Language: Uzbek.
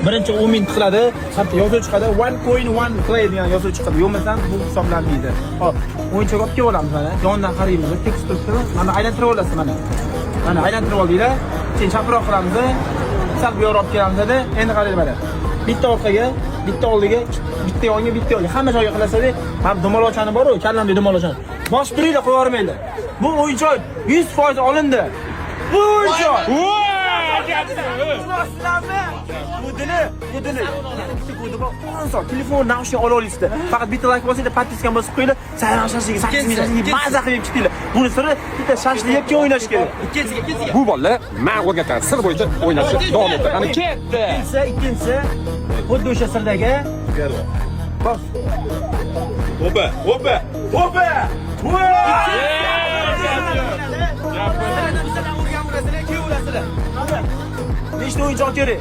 birinchi 10 ming qiladi, hatto yozuv chiqadi, 1 coin 1 play degan yozuv chiqadi. Yo'qmasam bu hisoblanmaydi. Hop, o'yinchoq olib kelib olamiz mana. Yonidan qaraymiz, tekst turibdi. Mana aylantirib olasiz mana. Mana aylantirib oldinglar. Keyin chaproq qilamiz. Sal bu yoqqa olib kelamiz dedi. Endi qaraylik mana. Bitta orqaga, bitta oldiga, bitta yonga, bitta yoqqa. Hamma joyga qilasizlar. Ham dumalochani bor-ku, kallamli dumalochani. Bosib turinglar, qo'yib yubormanglar. Bu o'yinchoq 100% olindi. Bu o'yinchoq. Bu dili. Telefon naushnik olib olasizlar. Faqat bitta like bosinglar, podpiskani bosib qo'yinglar. Sayran shashliga 8 ming maza qilib chiqinglar. Buni siri bitta shashlik yeb o'ynash kerak. Ikkinchisiga. Bu bolalar men o'rgatgan sir bo'yicha o'ynashni davom etdi. Qani ketdi. Ikkinchisi xuddi o'sha sirdagi. Bos. Opa. Nechta o'yinchoq kerak?